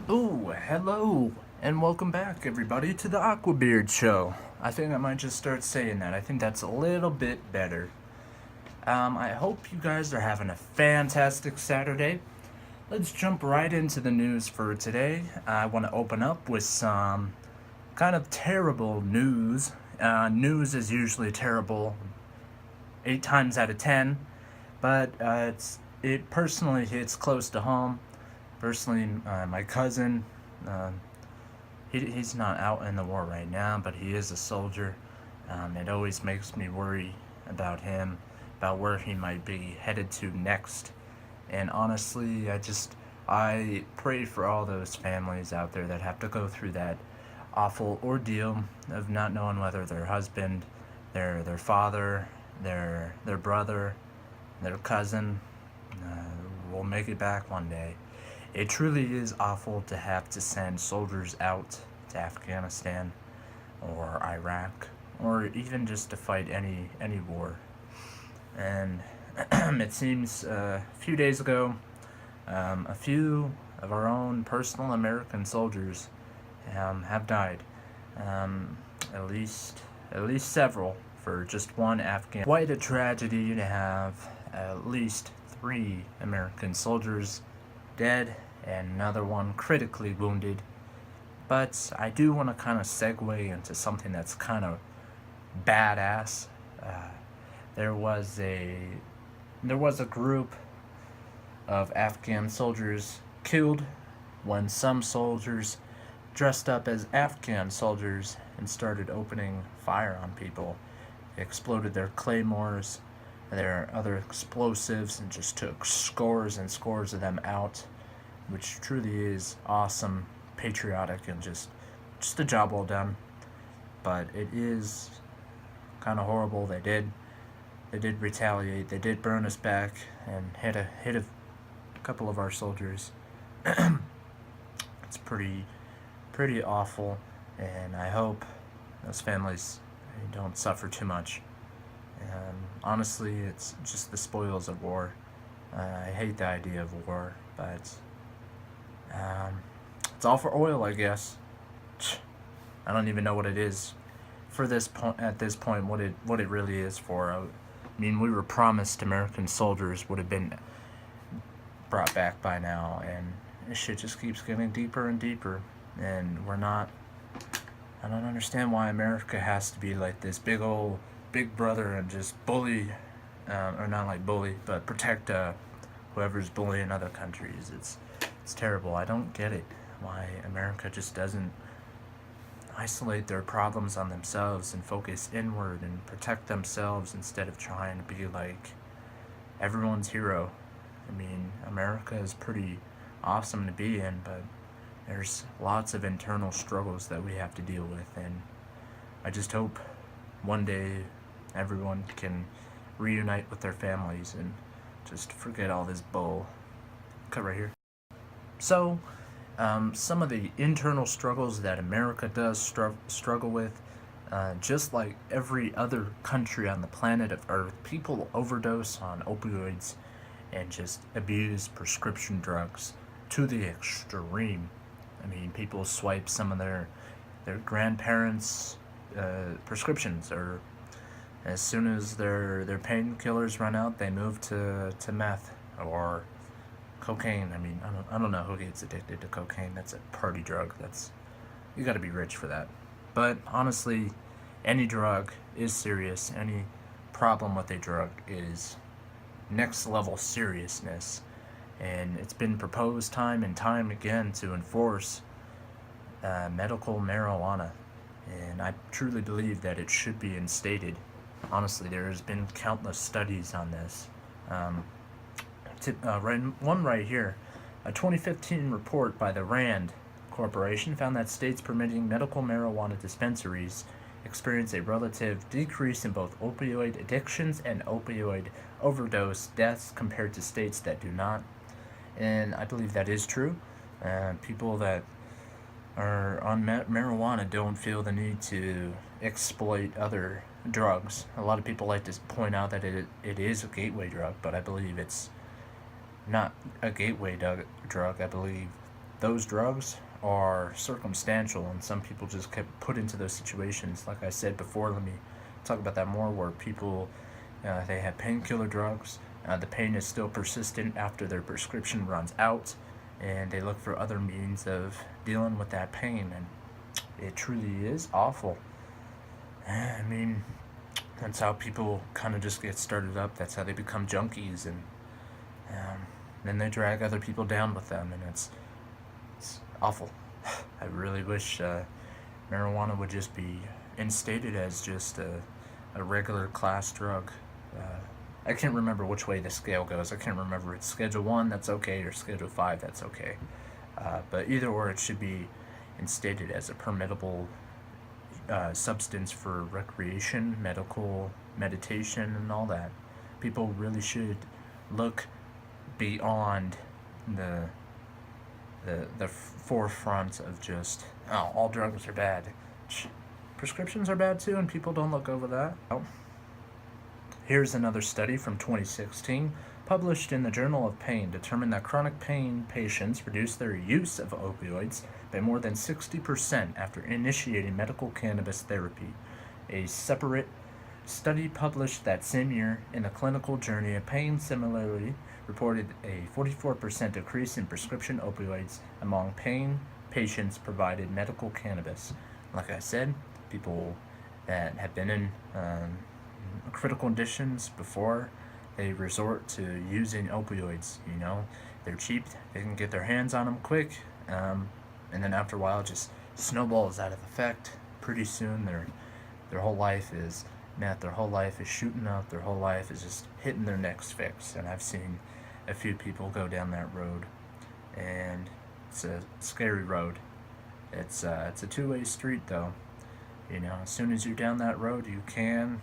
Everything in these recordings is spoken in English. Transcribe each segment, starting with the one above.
Ooh, hello, and welcome back, everybody, to the Aquabeard Show. I think I might just start saying that. I think that's a little bit better. I hope you guys are having a fantastic Saturday. Let's jump right into the news for today. I want to open up with some kind of terrible news. News is usually terrible 8 times out of 10, but it personally hits close to home. Personally, my cousin, uh, he's not out in the war right now, but he is a soldier. It always makes me worry about him, about where he might be headed to next. And honestly, I pray for all those families out there that have to go through that awful ordeal of not knowing whether their husband, their father, their brother, their cousin will make it back one day. It truly is awful to have to send soldiers out to Afghanistan or Iraq or even just to fight any war. And it seems a few days ago, a few of our own personal American soldiers have died. Um, at least several for just one Afghan. Quite a tragedy to have at least 3 American soldiers dead and another one critically wounded. But I do want to kind of segue into something that's kind of badass. Uh, there was a group of Afghan soldiers killed when some soldiers dressed up as Afghan soldiers and started opening fire on people. They exploded their claymores, their other explosives, and just took scores and scores of them out, which truly is awesome, patriotic, and just a job well done. But it is kind of horrible. They did retaliate. They did burn us back and hit a couple of our soldiers. It's pretty awful, and I hope those families don't suffer too much. Honestly, it's just the spoils of war. I hate the idea of war, but it's all for oil, I guess. I don't even know what it is for this point. At this point, what it really is for. I mean, we were promised American soldiers would have been brought back by now, and this shit just keeps getting deeper and deeper, and we're not. I don't understand why America has to be like this big brother and just bully, or not like bully, but protect whoever's bullying other countries. It's terrible. I don't get it. Why America just doesn't isolate their problems on themselves and focus inward and protect themselves instead of trying to be like everyone's hero. I mean, America is pretty awesome to be in, but there's lots of internal struggles that we have to deal with, and I just hope one day everyone can reunite with their families and just forget all this bull. Cut right here. So, some of the internal struggles that America does struggle with, just like every other country on the planet of Earth, people overdose on opioids and just abuse prescription drugs to the extreme. I mean, people swipe some of their grandparents' prescriptions, or as soon as their painkillers run out, they move to meth or cocaine. I mean, I don't know who gets addicted to cocaine. That's a party drug. You got to be rich for that. But honestly, any drug is serious. Any problem with a drug is next level seriousness, and it's been proposed time and time again to enforce medical marijuana, and I truly believe that it should be instated. Honestly, there has been countless studies on this. One right here, a 2015 report by the RAND Corporation found that states permitting medical marijuana dispensaries experience a relative decrease in both opioid addictions and opioid overdose deaths compared to states that do not. And I believe that is true. People that are on marijuana don't feel the need to exploit other drugs. A lot of people like to point out that it is a gateway drug, but I believe it's not a gateway drug. I believe those drugs are circumstantial, and some people just get put into those situations. Like I said before, let me talk about that more, where people they have painkiller drugs. The pain is still persistent after their prescription runs out, and they look for other means of dealing with that pain, and it truly is awful. I mean, that's how people kind of just get started up. That's how they become junkies, and um, then they drag other people down with them, and it's awful. I really wish marijuana would just be instated as just a regular class drug. I can't remember which way the scale goes. I can't remember it's Schedule 1, that's okay, or Schedule 5, that's okay. But either or, it should be instated as a permittable substance for recreation, medical, meditation, and all that. People really should look beyond the forefront of just, oh, all drugs are bad. Prescriptions are bad too, and people don't look over that. Oh. Here's another study from 2016, published in the Journal of Pain, determined that chronic pain patients reduced their use of opioids by more than 60% after initiating medical cannabis therapy. A separate study published that same year in the Clinical Journey of Pain similarly reported a 44% decrease in prescription opioids among pain patients provided medical cannabis. Like I said, people that have been in critical conditions before they resort to using opioids. You know, they're cheap, they can get their hands on them quick, and then after a while, it just snowballs out of effect. Pretty soon, their whole life is shooting up. Their whole life is just hitting their next fix. And I've seen a few people go down that road, and it's a scary road. It's a two-way street, though. You know, as soon as you're down that road, you can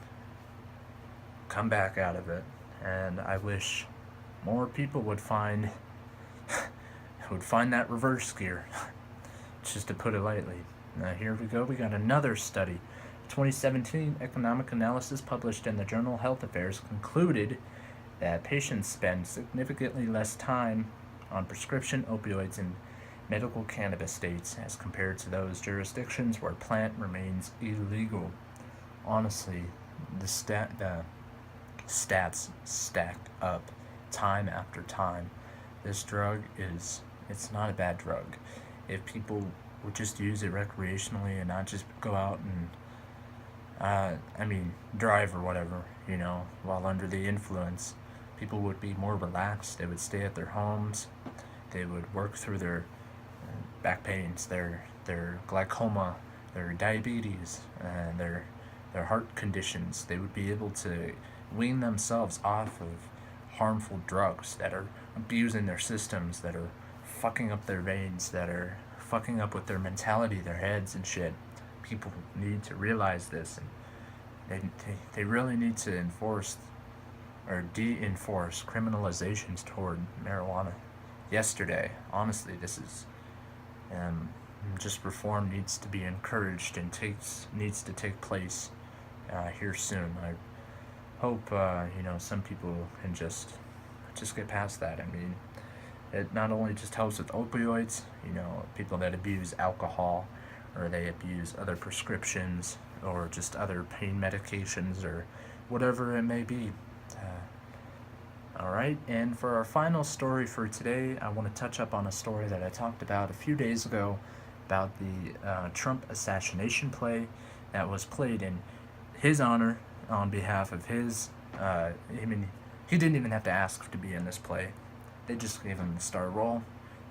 come back out of it. And I wish more people would find that reverse gear, just to put it lightly. Now here we go. We got another study. 2017 economic analysis published in the journal Health Affairs concluded that patients spend significantly less time on prescription opioids in medical cannabis states as compared to those jurisdictions where plant remains illegal. Honestly, the stats stacked up time after time. This drug it's not a bad drug. If people would just use it recreationally and not just go out and drive or whatever, you know, while under the influence, people would be more relaxed. They would stay at their homes. They would work through their back pains, their glaucoma, their diabetes, and their heart conditions. They would be able to wean themselves off of harmful drugs that are abusing their systems, that are fucking up their veins, that are fucking up with their mentality, their heads and shit. People need to realize this, and they really need to enforce or de-enforce criminalizations toward marijuana. Yesterday, honestly, this is just reform needs to be encouraged and needs to take place here soon. I hope some people can just get past that. I mean, it not only just helps with opioids, you know, people that abuse alcohol or they abuse other prescriptions or just other pain medications or whatever it may be. Alright, and for our final story for today, I want to touch up on a story that I talked about a few days ago about the Trump assassination play that was played in his honor on behalf of his, he didn't even have to ask to be in this play. They just gave him the star role.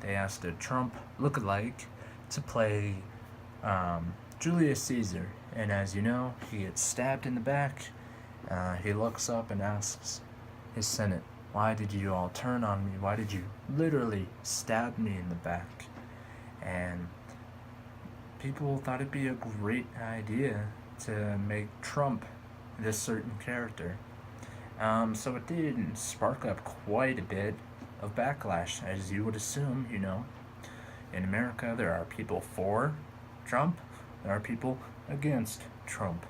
They asked a Trump lookalike to play Julius Caesar, and as you know, he gets stabbed in the back. He looks up and asks his Senate, "Why did you all turn on me? Why did you literally stab me in the back?" And people thought it'd be a great idea to make Trump this certain character. So it did spark up quite a bit of backlash, as you would assume. You know, in America there are people for Trump, there are people against Trump,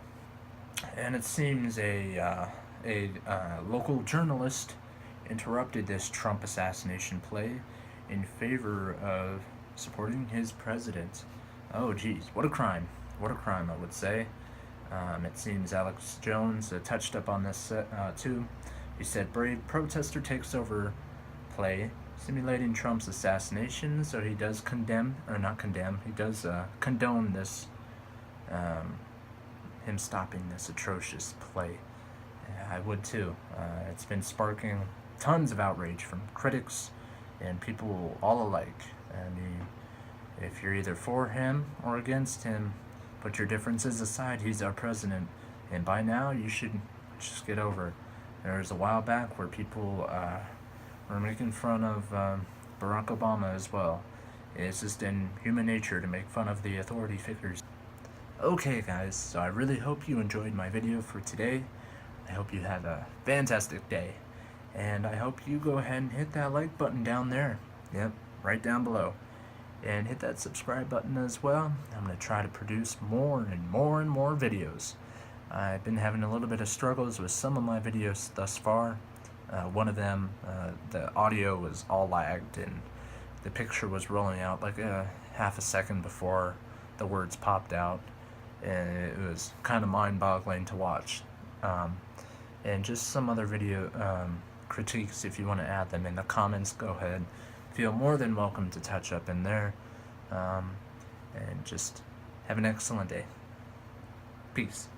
and it seems a local journalist interrupted this Trump assassination play in favor of supporting his president. Oh, geez, what a crime! What a crime, I would say. It seems Alex Jones touched up on this too. He said, "Brave protester takes over play, simulating Trump's assassination." So he does condemn, or not condemn, he does condone this, him stopping this atrocious play. I would too. It's been sparking tons of outrage from critics and people all alike. I mean, if you're either for him or against him, put your differences aside. He's our president, and by now you should just get over it. There was a while back where people were making fun of Barack Obama as well. It's just in human nature to make fun of the authority figures. Okay guys, so I really hope you enjoyed my video for today. I hope you had a fantastic day. And I hope you go ahead and hit that like button down there. Yep, right down below. And hit that subscribe button as well. I'm going to try to produce more and more videos. I've been having a little bit of struggles with some of my videos thus far. One of them, the audio was all lagged and the picture was rolling out like a half a second before the words popped out. And it was kind of mind-boggling to watch. And just some other video critiques, if you want to add them in the comments, go ahead. Feel more than welcome to touch up in there. And just have an excellent day. Peace.